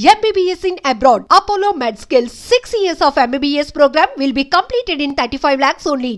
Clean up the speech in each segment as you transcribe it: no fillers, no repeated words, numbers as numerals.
MBBS in abroad. Apollo MedSkill 6 years of MBBS program will be completed in 35 lakhs only.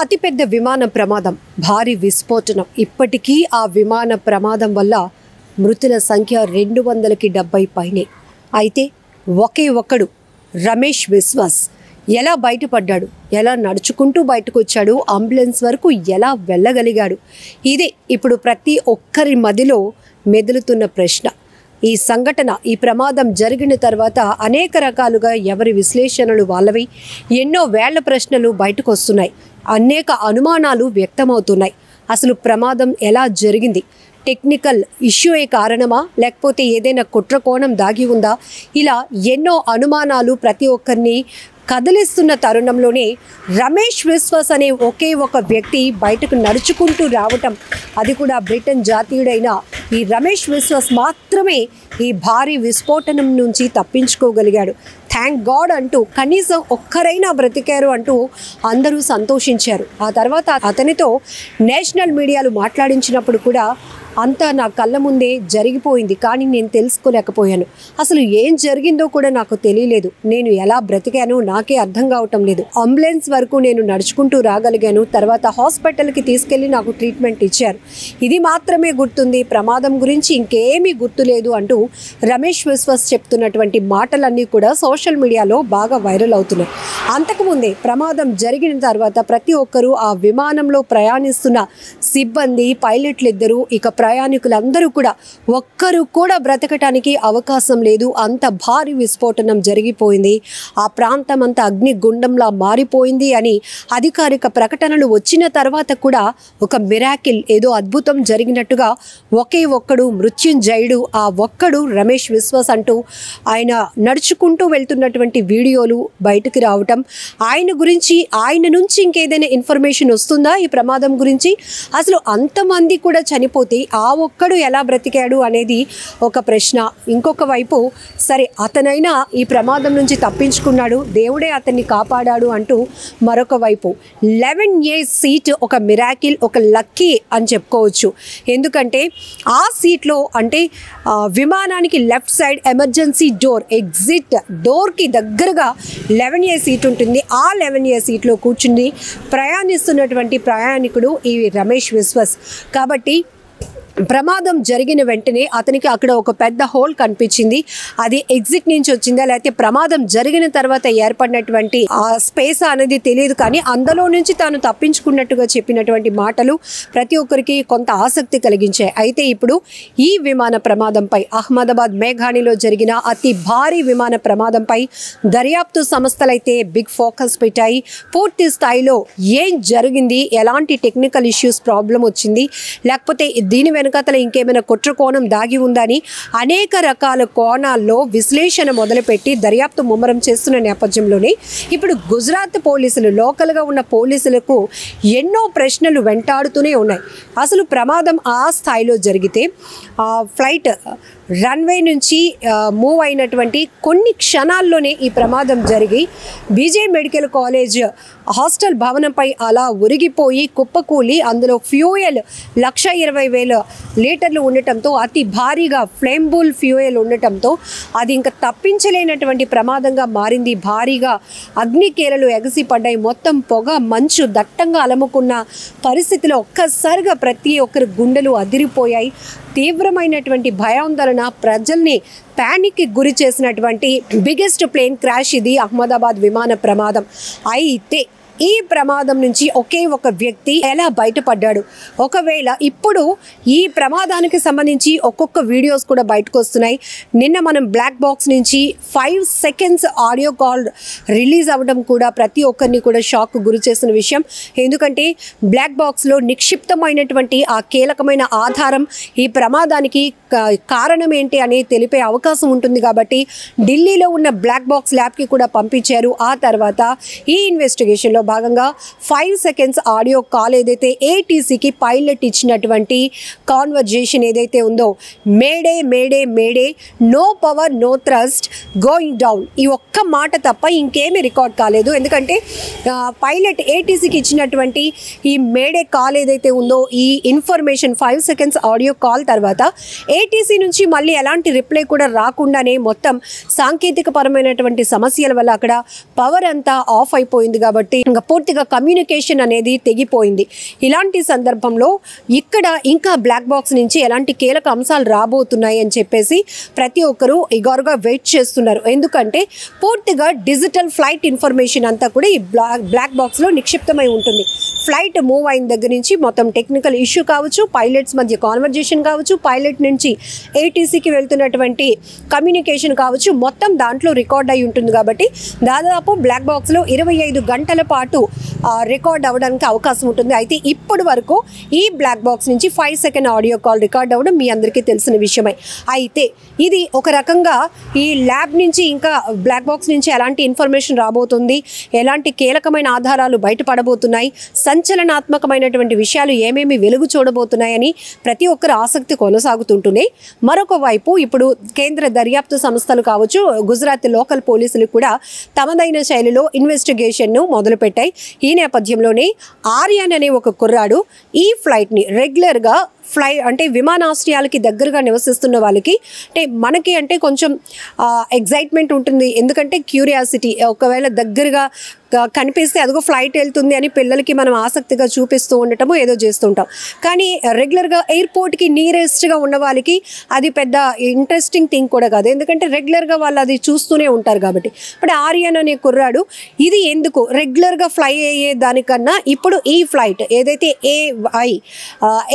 అతిపెద్ద విమాన ప్రమాదం, భారీ విస్ఫోటనం. ఇప్పటికీ ఆ విమాన ప్రమాదం వల్ల మృతుల సంఖ్య 270 పైనే. అయితే ఒకే ఒక్కడు రమేష్ విశ్వాస్ ఎలా బయటపడ్డాడు, ఎలా నడుచుకుంటూ బయటకు వచ్చాడు, అంబులెన్స్ వరకు ఎలా వెళ్ళగలిగాడు, ఇదే ఇప్పుడు ప్రతి ఒక్కరి మదిలో మెదులుతున్న ప్రశ్న. ఈ సంఘటన, ఈ ప్రమాదం జరిగిన తర్వాత అనేక రకాలుగా ఎవరి విశ్లేషణలు వాళ్ళవి, ఎన్నో వేళ్ల ప్రశ్నలు బయటకు వస్తున్నాయి, అనేక అనుమానాలు వ్యక్తమవుతున్నాయి. అసలు ప్రమాదం ఎలా జరిగింది? టెక్నికల్ ఇష్యూయే కారణమా, లేకపోతే ఏదైనా కుట్ర కోణం దాగి ఉందా? ఇలా ఎన్నో అనుమానాలు ప్రతి ఒక్కరిని కదిలిస్తున్న తరుణంలోనే రమేష్ విశ్వాస్ అనే ఒకే ఒక వ్యక్తి బయటకు నడుచుకుంటూ రావటం, అది కూడా బ్రిటన్ జాతీయుడైన ఈ రమేష్ విశ్వాస్ మాత్రమే ఈ భారీ విస్ఫోటనం నుంచి తప్పించుకోగలిగాడు. థ్యాంక్ గాడ్ అంటూ, కనీసం ఒక్కరైనా బ్రతికారు అంటూ అందరూ సంతోషించారు. ఆ తర్వాత అతనితో నేషనల్ మీడియాలు మాట్లాడించినప్పుడు కూడా అంతా నా కళ్ళ ముందే జరిగిపోయింది, కానీ నేను తెలుసుకోలేకపోయాను. అసలు ఏం జరిగిందో కూడా నాకు తెలియలేదు. నేను ఎలా బ్రతికానో నాకే అర్థం కావటం లేదు. అంబులెన్స్ వరకు నేను నడుచుకుంటూ రాగలిగాను. తర్వాత హాస్పిటల్కి తీసుకెళ్ళి నాకు ట్రీట్మెంట్ ఇచ్చారు. ఇది మాత్రమే గుర్తుంది, ప్రమాదం గురించి ఇంకేమీ గుర్తులేదు అంటూ రమేష్ విశ్వాస్ చెప్తున్నటువంటి మాటలన్నీ కూడా సోషల్ మీడియాలో బాగా వైరల్ అవుతున్నాయి. అంతకుముందే ప్రమాదం జరిగిన తర్వాత ప్రతి ఒక్కరూ, ఆ విమానంలో ప్రయాణిస్తున్న సిబ్బంది, పైలట్లు ఇద్దరు, ఇక ప్రయాణికులందరూ కూడా ఒక్కరు కూడా బ్రతకటానికి అవకాశం లేదు. అంత భారీ విస్ఫోటనం జరిగిపోయింది. ఆ ప్రాంతం అంతా అగ్నిగుండంలా మారిపోయింది అని అధికారిక ప్రకటనలు వచ్చిన తర్వాత కూడా ఒక మిరాకిల్, ఏదో అద్భుతం జరిగినట్టుగా ఒకే ఒక్కడు మృత్యుంజయుడు, ఆ ఒక్కడు రమేష్ విశ్వాస్ అంటూ ఆయన నడుచుకుంటూ వెళ్తున్నటువంటి వీడియోలు బయటకు రావటం, ఆయన గురించి, ఆయన నుంచి ఇంకేదైనా ఇన్ఫర్మేషన్ వస్తుందా ఈ ప్రమాదం గురించి? అసలు అంతమంది కూడా చనిపోతే ఆ ఒక్కడు ఎలా బ్రతికాడు అనేది ఒక ప్రశ్న. ఇంకొక వైపు, సరే అతనైనా ఈ ప్రమాదం నుంచి తప్పించుకున్నాడు, దేవుడే అతన్ని కాపాడాడు అంటూ మరొక వైపు 11A సీట్ ఒక మిరాకిల్, ఒక లక్కీ అని చెప్పుకోవచ్చు. ఎందుకంటే ఆ సీట్లో, అంటే విమానానికి left side emergency door, exit డోర్కి దగ్గరగా 11A సీట్ ఉంటుంది. ఆ 11A సీట్లో కూర్చుని ప్రయాణిస్తున్నటువంటి ప్రయాణికుడు ఈ రమేష్ విశ్వాస్. కాబట్టి ప్రమాదం జరిగిన వెంటనే అతనికి అక్కడ ఒక పెద్ద హోల్ కనిపించింది. అది ఎగ్జిట్ నుంచి వచ్చిందా, లేకపోతే ప్రమాదం జరిగిన తర్వాత ఏర్పడినటువంటి ఆ స్పేస్ అనేది తెలియదు, కానీ అందులో నుంచి తాను తప్పించుకున్నట్టుగా చెప్పినటువంటి మాటలు ప్రతి ఒక్కరికి కొంత ఆసక్తి కలిగించాయి. అయితే ఇప్పుడు ఈ విమాన ప్రమాదంపై, అహ్మదాబాద్ మేఘాణిలో జరిగిన అతి భారీ విమాన ప్రమాదంపై దర్యాప్తు సంస్థలైతే బిగ్ ఫోకస్ పెట్టాయి. పూర్తి స్థాయిలో ఏం జరిగింది, ఎలాంటి టెక్నికల్ ఇష్యూస్, ప్రాబ్లం వచ్చింది, లేకపోతే దీని వెనకాతల ఇంకేమైనా కుట్ర కోణం దాగి ఉందని అనేక రకాల కోణాల్లో విశ్లేషణ మొదలుపెట్టి దర్యాప్తు ముమ్మరం చేస్తున్న నేపథ్యంలోనే ఇప్పుడు గుజరాత్ పోలీసులు, లోకల్గా ఉన్న పోలీసులకు ఎన్నో ప్రశ్నలు వెంటాడుతూనే ఉన్నాయి. అసలు ప్రమాదం ఆ స్థాయిలో జరిగితే ఫ్లైట్ రన్వే నుంచి మూవ్ అయినటువంటి కొన్ని క్షణాల్లోనే ఈ ప్రమాదం జరిగి బీజే మెడికల్ కాలేజ్ హాస్టల్ భవనంపై అలా ఉరిగిపోయి కుప్పకూలి అందులో ఫ్యూయల్ 1,20,000 లీటర్లు ఉండటంతో, అతి భారీగా ఫ్లేంబుల్ ఫ్యూయల్ ఉండటంతో అది ఇంకా తప్పించలేనటువంటి ప్రమాదంగా మారింది. భారీగా అగ్నికేరలు ఎగసిపడ్డాయి. మొత్తం పొగ, మంచు దట్టంగా అలముకున్న పరిస్థితిలో ఒక్కసారిగా ప్రతి ఒక్కరి గుండెలు అదిరిపోయాయి. తీవ్రమైనటువంటి భయాందోళన, ప్రజల్ని ప్యానిక్కి గురి చేసినటువంటి బిగ్గెస్ట్ ప్లేన్ క్రాష్ ఇది, అహ్మదాబాద్ విమాన ప్రమాదం. అయితే ఈ ప్రమాదం నుంచి ఒకే ఒక వ్యక్తి ఎలా బయటపడ్డాడు? ఒకవేళ ఇప్పుడు ఈ ప్రమాదానికి సంబంధించి ఒక్కొక్క వీడియోస్ కూడా బయటకు వస్తున్నాయి. నిన్న మనం బ్లాక్ బాక్స్ నుంచి 5 seconds ఆడియో కాల్ రిలీజ్ అవ్వడం కూడా ప్రతి ఒక్కరిని కూడా షాక్ గురి చేసిన విషయం. ఎందుకంటే బ్లాక్ బాక్స్లో నిక్షిప్తమైనటువంటి ఆ కీలకమైన ఆధారం ఈ ప్రమాదానికి కారణం ఏంటి అనేది తెలిపే అవకాశం ఉంటుంది. కాబట్టి ఢిల్లీలో ఉన్న బ్లాక్ బాక్స్ ల్యాబ్కి కూడా పంపించారు. ఆ తర్వాత ఈ ఇన్వెస్టిగేషన్లో భాగంగా 5 seconds ఆడియో కాల్ ఏదైతే ఏటీసీకి పైలట్ ఇచ్చినటువంటి కాన్వర్జేషన్ ఏదైతే ఉందో, mayday mayday mayday, no power no thrust, going down, ఈ ఒక్క మాట తప్ప ఇంకేమీ రికార్డ్ కాలేదు. ఎందుకంటే పైలట్ ఏటీసీకి ఇచ్చినటువంటి ఈ మేడే కాల్ ఏదైతే ఉందో, ఈ ఇన్ఫర్మేషన్ 5 seconds ఆడియో కాల్ తర్వాత ఏటీసీ నుంచి మళ్ళీ ఎలాంటి రిప్లై కూడా రాకుండానే మొత్తం సాంకేతిక పరమైనటువంటి సమస్యల వల్ల అక్కడ పవర్ అంతా ఆఫ్ అయిపోయింది. కాబట్టి ఇంకా పూర్తిగా కమ్యూనికేషన్ అనేది తెగిపోయింది. ఇలాంటి సందర్భంలో ఇక్కడ ఇంకా బ్లాక్ బాక్స్ నుంచి ఎలాంటి కీలక అంశాలు రాబోతున్నాయి అని చెప్పేసి ప్రతి ఒక్కరూ ఇగోరుగా వెయిట్ చేస్తున్నారు. ఎందుకంటే పూర్తిగా డిజిటల్ ఫ్లైట్ ఇన్ఫర్మేషన్ అంతా కూడా ఈ బ్లాక్ బాక్స్లో నిక్షిప్తమై ఉంటుంది. ఫ్లైట్ మూవ్ అయిన దగ్గర నుంచి మొత్తం టెక్నికల్ ఇష్యూ కావచ్చు, పైలట్స్ మధ్య కాన్వర్జేషన్ కావచ్చు, పైలట్ నుంచి ఏటీసీకి వెళ్తున్నటువంటి కమ్యూనికేషన్ కావచ్చు, మొత్తం దాంట్లో రికార్డ్ అయి ఉంటుంది. కాబట్టి దాదాపు బ్లాక్ బాక్స్లో 25 గంటల పాటు రికార్డ్ అవ్వడానికి అవకాశం ఉంటుంది. అయితే ఇప్పటి వరకు ఈ బ్లాక్ బాక్స్ నుంచి 5 second ఆడియో కాల్ రికార్డ్ అవ్వడం మీ అందరికీ తెలిసిన విషయమే. అయితే ఇది ఒక రకంగా ఈ ల్యాబ్ నుంచి ఇంకా బ్లాక్ బాక్స్ నుంచి ఎలాంటి ఇన్ఫర్మేషన్ రాబోతుంది, ఎలాంటి కీలకమైన ఆధారాలు బయటపడబోతున్నాయి, సంచలనాత్మకమైనటువంటి విషయాలు ఏమేమి వెలుగు చూడబోతున్నాయని ప్రతి ఒక్కరు ఆసక్తి కొనసాగుతుంటూనే, మరొక వైపు ఇప్పుడు కేంద్ర దర్యాప్తు సంస్థలు కావచ్చు, గుజరాత్ లోకల్ పోలీసులు కూడా తమదైన శైలిలో ఇన్వెస్టిగేషన్ను మొదలుపెట్టాయి. ఈ నేపథ్యంలోనే ఆర్యన్ అనే ఒక కుర్రాడు ఈ ఫ్లైట్ని రెగ్యులర్గా అంటే విమానాశ్రయాలకి దగ్గరగా నివసిస్తున్న వాళ్ళకి, అంటే మనకి అంటే కొంచెం ఎగ్జైట్మెంట్ ఉంటుంది. ఎందుకంటే క్యూరియాసిటీ, ఒకవేళ దగ్గరగా కనిపిస్తే అదిగో ఫ్లైట్ వెళ్తుంది అని పిల్లలకి మనం ఆసక్తిగా చూపిస్తూ ఉండటము ఏదో చేస్తుంటాం. కానీ రెగ్యులర్గా ఎయిర్పోర్ట్కి నియరెస్ట్గా ఉన్న వాళ్ళకి అది పెద్ద ఇంట్రెస్టింగ్ థింగ్ కూడా కాదు. ఎందుకంటే రెగ్యులర్గా వాళ్ళు అది చూస్తూనే ఉంటారు. కాబట్టి ఇప్పుడు ఆర్యన్ అనే కుర్రాడు ఇది ఎందుకు రెగ్యులర్గా ఫ్లై అయ్యే దానికన్నా ఇప్పుడు ఈ ఫ్లైట్ ఏదైతే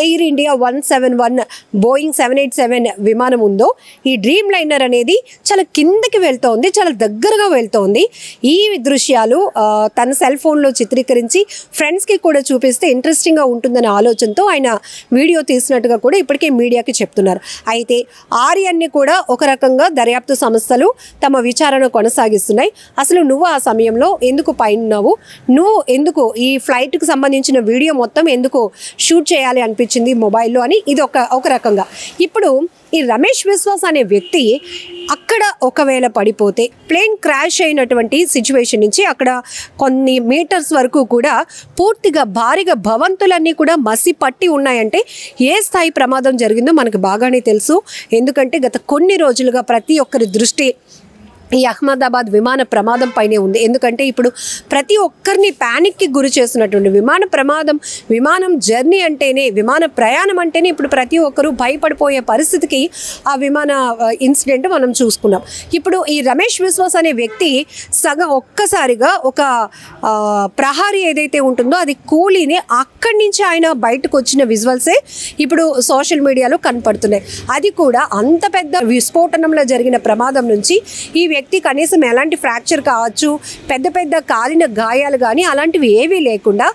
ఎయిర్ ఇండియా 171 బోయింగ్ 787 విమానం ఉందో, ఈ డ్రీమ్ లైనర్ అనేది చాలా కిందకి వెళ్తోంది, చాలా దగ్గరగా వెళ్తోంది. ఈ దృశ్యాలు తన సెల్ ఫోన్లో చిత్రీకరించి ఫ్రెండ్స్కి కూడా చూపిస్తే ఇంట్రెస్టింగ్గా ఉంటుందనే ఆలోచనతో ఆయన వీడియో తీసినట్టుగా కూడా ఇప్పటికే మీడియాకి చెప్తున్నారు. అయితే ఆర్యన్ని కూడా ఒక రకంగా దర్యాప్తు సంస్థలు తమ విచారణ కొనసాగిస్తున్నాయి. అసలు నువ్వు ఆ సమయంలో ఎందుకు పైనున్నావు, నువ్వు ఎందుకు ఈ ఫ్లైట్కి సంబంధించిన వీడియో మొత్తం ఎందుకు షూట్ చేయాలి అనిపించింది మొబైల్లో అని, ఇది ఒక రకంగా. ఇప్పుడు ఈ రమేష్ విశ్వాస్ అనే వ్యక్తి అక్కడ ఒకవేళ పడిపోతే ప్లేన్ క్రాష్ అయినటువంటి సిచ్యువేషన్ నుంచి అక్కడ కొన్ని మీటర్స్ వరకు కూడా పూర్తిగా భారీగా భవంతులన్నీ కూడా మసి పట్టి ఉన్నాయంటే ఏ స్థాయి ప్రమాదం జరిగిందో మనకు బాగానే తెలుసు. ఎందుకంటే గత కొన్ని రోజులుగా ప్రతి ఒక్కరి దృష్టి ఈ అహ్మదాబాద్ విమాన ప్రమాదం పైనే ఉంది. ఎందుకంటే ఇప్పుడు ప్రతి ఒక్కరిని ప్యానిక్కి గురి చేస్తున్నటువంటి విమాన ప్రమాదం, విమానం జర్నీ అంటేనే, విమాన ప్రయాణం అంటేనే ఇప్పుడు ప్రతి ఒక్కరూ భయపడిపోయే పరిస్థితికి ఆ విమాన ఇన్సిడెంట్ మనం చూసుకున్నాం. ఇప్పుడు ఈ రమేష్ విశ్వాస్ అనే వ్యక్తి ఒక్కసారిగా ఒక ప్రహారీ ఏదైతే ఉంటుందో అది కూలీని అక్కడి నుంచి ఆయన బయటకు వచ్చిన విజువల్సే ఇప్పుడు సోషల్ మీడియాలో కనపడుతున్నాయి. అది కూడా అంత పెద్ద విస్ఫోటనంలో జరిగిన ప్రమాదం నుంచి ఈ వ్యక్తి కనీసం ఎలాంటి ఫ్రాక్చర్ కావచ్చు, పెద్ద పెద్ద కాలిన గాయాలు కానీ అలాంటివి ఏవీ లేకుండా,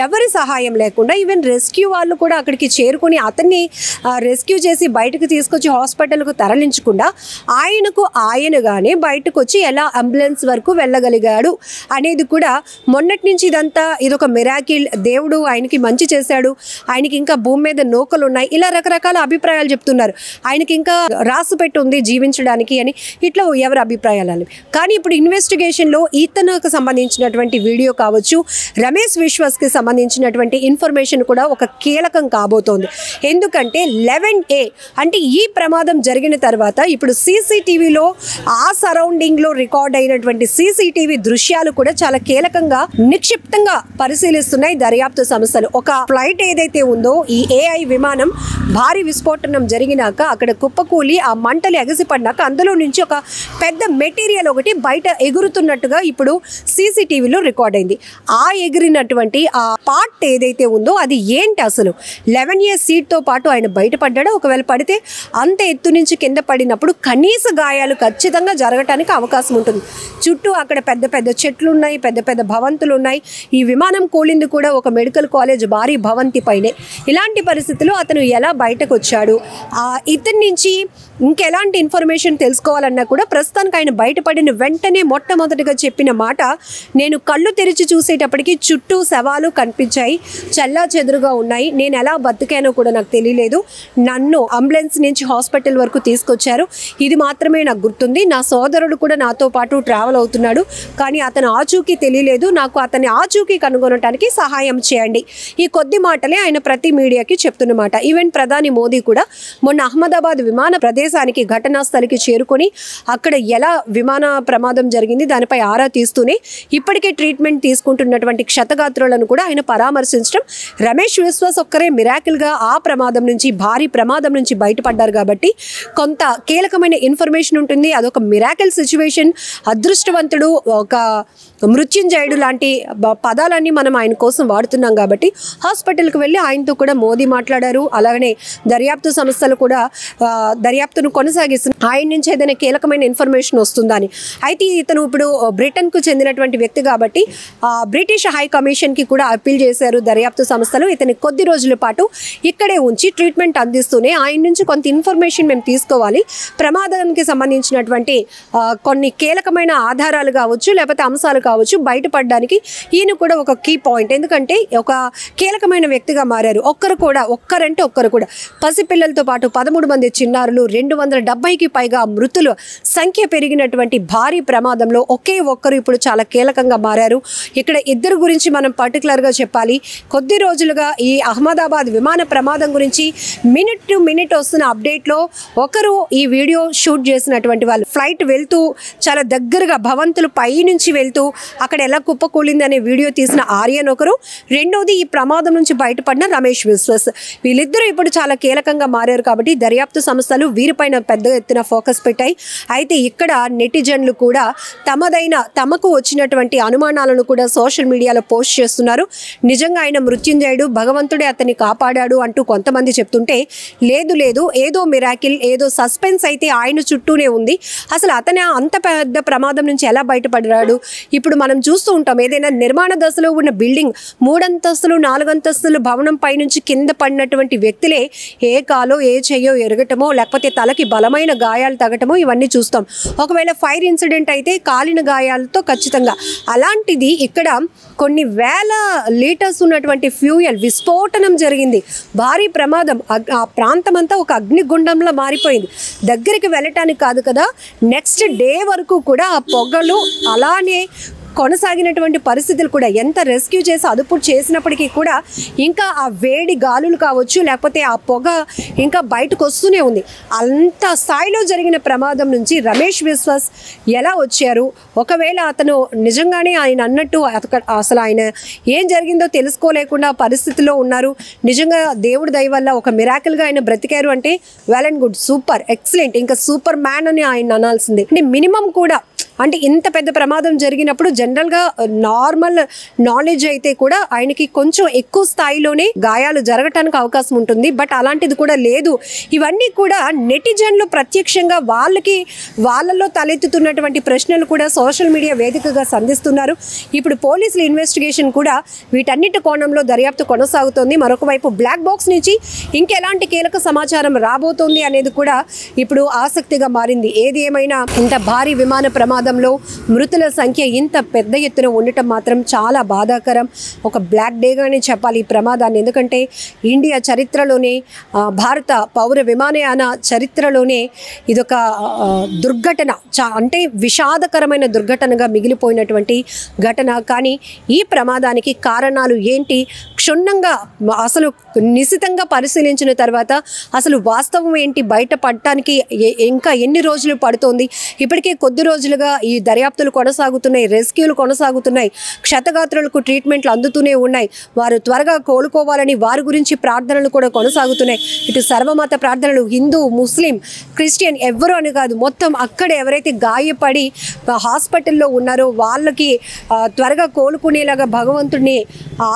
ఎవరి సహాయం లేకుండా, ఈవెన్ రెస్క్యూ వాళ్ళు కూడా అక్కడికి చేరుకొని అతన్ని రెస్క్యూ చేసి బయటకు తీసుకొచ్చి హాస్పిటల్కు తరలించకుండా ఆయనగానే బయటకు వచ్చి ఎలా అంబులెన్స్ వరకు వెళ్ళగలిగాడు అనేది కూడా మొన్నటి నుంచి ఇదొక మిరాకిల్, దేవుడు ఆయనకి మంచి చేశాడు, ఆయనకి ఇంకా భూమి మీద నూకలు ఉన్నాయి, ఇలా రకరకాల అభిప్రాయాలు చెప్తున్నారు. ఆయనకి ఇంకా రాసు పెట్టి ఉంది జీవించడానికి అని, ఇట్లా ఎవరి అభిప్రాయాలు. కానీ ఇప్పుడు ఇన్వెస్టిగేషన్లో ఇతనికి సంబంధించినటువంటి వీడియో కావచ్చు, రమేష్ విశ్వాస్కి సంబంధించినటువంటి ఇన్ఫర్మేషన్ కూడా ఒక కీలకం కాబోతోంది. ఎందుకంటే 11A అంటే ఈ ప్రమాదం జరిగిన తర్వాత ఇప్పుడు సీసీటీవీలో ఆ సరౌండింగ్లో రికార్డ్ అయినటువంటి సీసీటీవీ దృశ్యాలు కూడా చాలా కీలకంగా నిక్షిప్తంగా పరిశీలిస్తున్నాయి దర్యాప్తు సంస్థలు. ఒక ఫ్లైట్ ఏదైతే ఉందో ఈ AI విమానం భారీ విస్ఫోటనం జరిగినాక అక్కడ కుప్పకూలి ఆ మంటలు ఎగసిపడినాక అందులో నుంచి ఒక పెద్ద మెటీరియల్ ఒకటి బయట ఎగురుతున్నట్టుగా ఇప్పుడు సీసీటీవీలో రికార్డ్ అయింది. ఆ ఎగిరినటువంటి ఆ పార్ట్ ఏదైతే ఉందో అది ఏంటి అసలు? 11A సీట్తో పాటు ఆయన బయటపడ్డాడు. ఒకవేళ పడితే అంత ఎత్తు నుంచి కింద పడినప్పుడు కనీస గాయాలు ఖచ్చితంగా జరగటానికి అవకాశం ఉంటుంది. చుట్టూ అక్కడ పెద్ద పెద్ద చెట్లు ఉన్నాయి, పెద్ద పెద్ద భవంతులు ఉన్నాయి. ఈ విమానం కూలింది కూడా ఒక మెడికల్ కాలేజ్ భారీ భవంతి పైనే. ఇలాంటి పరిస్థితుల్లో అతను ఎలా బయటకు వచ్చాడు, ఇతని నుంచి ఇంకెలాంటి ఇన్ఫర్మేషన్ తెలుసుకోవాలన్నా కూడా ప్రస్తుతానికి ఆయన బయటపడిన వెంటనే మొట్టమొదటిగా చెప్పిన మాట, నేను కళ్ళు తెరిచి చూసేటప్పటికి చుట్టూ శవాలు కనిపించాయి, చల్లా చెదురుగా ఉన్నాయి, నేను ఎలా బతికానో కూడా నాకు తెలియలేదు, నన్ను అంబులెన్స్ నుంచి హాస్పిటల్ వరకు తీసుకొచ్చారు, ఇది మాత్రమే నాకు గుర్తుంది, నా సోదరుడు కూడా నాతో పాటు ట్రావెల్ అవుతున్నాడు, కానీ అతను ఆచూకీ తెలియలేదు, నాకు అతని ఆచూకీ కనుగొనడానికి సహాయం చేయండి. ఈ కొద్ది మాటలే ఆయన ప్రతి మీడియాకి చెప్తున్నమాట. ఈవెన్ ప్రధాని మోదీ కూడా మొన్న అహ్మదాబాద్ విమాన ప్రదేశానికి ఘటనా స్థలికి చేరుకొని అక్కడ ఎలా విమాన ప్రమాదం జరిగింది దానిపై ఆరా తీస్తూనే ఇప్పటికే ట్రీట్మెంట్ తీసుకుంటున్నటువంటి క్షతగాత్రులను కూడా ఆయన పరామర్శించడం. రమేష్ విశ్వాస్ ఒక్కరే మిరాకిల్గా ఆ ప్రమాదం నుంచి, భారీ ప్రమాదం నుంచి బయటపడ్డారు కాబట్టి కొంత కీలకమైన ఇన్ఫర్మేషన్ ఉంటుంది. అదొక మిరాకిల్ సిచ్యువేషన్. అదృష్టవంతుడు, ఒక మృత్యుంజయుడు లాంటి పదాలన్నీ మనం ఆయన కోసం వాడుతున్నాం కాబట్టి హాస్పిటల్కి వెళ్ళి ఆయనతో కూడా మోదీ మాట్లాడారు. అలాగనే దర్యాప్తు సంస్థలు కూడా దర్యాప్తును కొనసాగిస్తున్నారు, ఆయన నుంచి ఏదైనా కీలకమైన ఇన్ఫర్మేషన్ వస్తుందని. అయితే ఇతను ఇప్పుడు బ్రిటన్కు చెందినటువంటి వ్యక్తి కాబట్టి బ్రిటిష్ హై కమిషన్కి కూడా అప్పీల్ చేశారు దర్యాప్తు సంస్థలు. ఇతని కొద్ది రోజుల పాటు ఇక్కడే ఉంచి ట్రీట్మెంట్ అందిస్తూనే ఆయన నుంచి కొంత ఇన్ఫర్మేషన్ మేము తీసుకోవాలి, ప్రమాదానికి సంబంధించినటువంటి కొన్ని కీలకమైన ఆధారాలు కావచ్చు, లేకపోతే అంశాలు కావచ్చు, బయటపడడానికి ఈయన కూడా ఒక కీ పాయింట్. ఎందుకంటే ఒక కీలకమైన వ్యక్తిగా మారారు. ఒక్కరంటే ఒక్కరు కూడా పసిపిల్లలతో పాటు 13 మంది చిన్నారులు, 270కి పైగా మృతుల సంఖ్య పెరిగినటువంటి భారీ ప్రమాదంలో ఒకే ఒక్కరు ఇప్పుడు చాలా కీలకంగా మారారు. ఇక్కడ ఇద్దరు గురించి మనం పర్టికులర్గా చెప్పాలి. కొద్ది రోజులుగా ఈ అహ్మదాబాద్ విమాన ప్రమాదం గురించి మినిట్ టు మినిట్ వస్తున్న అప్డేట్లో ఒకరు ఈ వీడియో షూట్ చేసినటువంటి వాళ్ళు, ఫ్లైట్ వెళ్తూ చాలా దగ్గరగా భవంతులు పై నుంచి వెళ్తూ అక్కడ ఎలా కుప్పకూలింది అనే వీడియో తీసిన ఆర్యన్ ఒకరు, రెండోది ఈ ప్రమాదం నుంచి బయటపడిన రమేష్ విశ్వాస్. వీళ్ళిద్దరూ ఇప్పుడు చాలా కీలకంగా మారారు కాబట్టి దర్యాప్తు సంస్థలు వీరిపైన పెద్ద ఎత్తున ఫోకస్ పెట్టాయి. అయితే ఇక్కడ నెటిజన్లు కూడా తమకు వచ్చినటువంటి అనుమానాలను కూడా సోషల్ మీడియాలో పోస్ట్ చేస్తున్నారు. నిజంగా ఆయన మృత్యుంజయుడు, భగవంతుడే అతన్ని కాపాడాడు అంటూ కొంతమంది చెప్తుంటే, లేదు ఏదో మిరాకిల్, ఏదో సస్పెన్స్ అయితే ఆయన చుట్టూనే ఉంది. అసలు అతను అంత పెద్ద ప్రమాదం నుంచి ఎలా బయటపడ్డాడు? ఇప్పుడు మనం చూస్తూ ఉంటాం, ఏదైనా నిర్మాణ దశలో ఉన్న బిల్డింగ్ 3 అంతస్తులు 4 అంతస్తులు భవనం పై నుంచి కింద పడినటువంటి వ్యక్తులే ఏ కాలో ఏ చెయ్యో ఎరగటమో, లేకపోతే తలకి బలమైన గాయాలు తగటమో ఇవన్నీ చూస్తాం. ఒకవేళ ఫైర్ ఇన్సిడెంట్ అయితే కాలిన గాయాలతో ఖచ్చితంగా. అలాంటిది ఇక్కడ కొన్ని వేల లీటర్స్ ఉన్నటువంటి ఫ్యూయల్ విస్ఫోటనం జరిగింది, భారీ ప్రమాదం. ఆ ప్రాంతం అంతా ఒక అగ్నిగుండంలో మారిపోయింది. దగ్గరికి వెళ్ళటానికి కాదు కదా, నెక్స్ట్ డే వరకు కూడా ఆ పొగలు అలానే కొనసాగినటువంటి పరిస్థితులు కూడా, ఎంత రెస్క్యూ చేసి అదుపు చేసినప్పటికీ కూడా ఇంకా ఆ వేడి గాలులు కావచ్చు, లేకపోతే ఆ పొగ ఇంకా బయటకు వస్తూనే ఉంది. అంత స్థాయిలో జరిగిన ప్రమాదం నుంచి రమేష్ విశ్వాస్ ఎలా వచ్చారు? ఒకవేళ అతను నిజంగానే ఆయన అన్నట్టు అసలు ఆయన ఏం జరిగిందో తెలుసుకోలేకుండా పరిస్థితిలో ఉన్నారు, నిజంగా దేవుడి దయ వల్ల ఒక మిరాకిల్గా ఆయన బ్రతికారు అంటే well and good, super, excellent, ఇంకా సూపర్ మ్యాన్ అని ఆయన అనాల్సిందే. అంటే మినిమం కూడా, అంటే ఇంత పెద్ద ప్రమాదం జరిగినప్పుడు జనరల్గా నార్మల్ నాలెడ్జ్ అయితే కూడా ఆయనకి కొంచెం ఎక్కువ స్థాయిలోనే గాయాలు జరగటానికి అవకాశం ఉంటుంది. బట్ అలాంటిది కూడా లేదు. ఇవన్నీ కూడా నెటిజన్లు ప్రత్యక్షంగా వాళ్ళలో తలెత్తుతున్నటువంటి ప్రశ్నలు కూడా సోషల్ మీడియా వేదికగా సంధిస్తున్నారు. ఇప్పుడు పోలీసుల ఇన్వెస్టిగేషన్ కూడా వీటన్నిటి కోణంలో దర్యాప్తు కొనసాగుతోంది. మరొక వైపు బ్లాక్ బాక్స్ నుంచి ఇంకెలాంటి కీలక సమాచారం రాబోతోంది అనేది కూడా ఇప్పుడు ఆసక్తిగా మారింది. ఏది ఏమైనా ఇంత భారీ విమాన ప్రమాదంలో మృతుల సంఖ్య ఇంత పెద్ద ఎత్తున ఉండటం మాత్రం చాలా బాధాకరం. ఒక బ్లాక్ డేగానే చెప్పాలి ఈ ప్రమాదాన్ని. ఎందుకంటే ఇండియా చరిత్రలోనే, భారత పౌర విమానయాన చరిత్రలోనే ఇదొక దుర్ఘటన, అంటే విషాదకరమైన దుర్ఘటనగా మిగిలిపోయినటువంటి ఘటన. కానీ ఈ ప్రమాదానికి కారణాలు ఏంటి, క్షుణ్ణంగా అసలు నిశితంగా పరిశీలించిన తర్వాత అసలు వాస్తవం ఏంటి బయటపడటానికి ఇంకా ఎన్ని రోజులు పడుతోంది? ఇప్పటికే కొద్ది రోజులుగా ఈ దర్యాప్తులు కొనసాగుతున్నాయి, రెస్క్యూలు కొనసాగుతున్నాయి, క్షతగాత్రులకు ట్రీట్మెంట్లు అందుతూనే ఉన్నాయి. వారు త్వరగా కోలుకోవాలని వారి గురించి ప్రార్థనలు కూడా కొనసాగుతున్నాయి. ఇటు సర్వమత ప్రార్థనలు, హిందూ, ముస్లిం, క్రిస్టియన్ ఎవ్వరూ అని కాదు, మొత్తం అక్కడ ఎవరైతే గాయపడి హాస్పిటల్లో ఉన్నారో వాళ్ళకి త్వరగా కోలుకునేలాగా భగవంతుడిని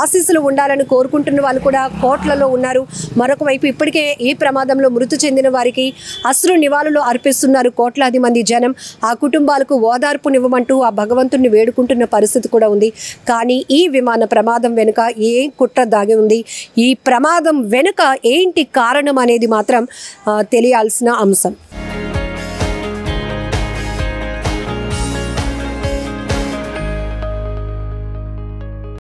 ఆశీస్సులు ఉండాలని కోరుకుంటున్న వాళ్ళు కూడా కోట్లలో ఉన్నారు. మరొక వైపు ఇప్పటికే ఈ ప్రమాదంలో మృతి చెందిన వారికి అశ్రు నివాళులు అర్పిస్తున్నారు కోట్లాది మంది జనం. ఆ కుటుంబాలకు ఓదార్పునివ్వమంటూ ఆ భగవంతుడిని వేడుకుంటున్న పరిస్థితి కూడా ఉంది. కానీ ఈ విమాన ప్రమాదం వెనుక ఏం కుట్ర దాగి ఉంది, ఈ ప్రమాదం వెనుక ఏంటి కారణం అనేది మాత్రం తెలియాల్సిన అంశం.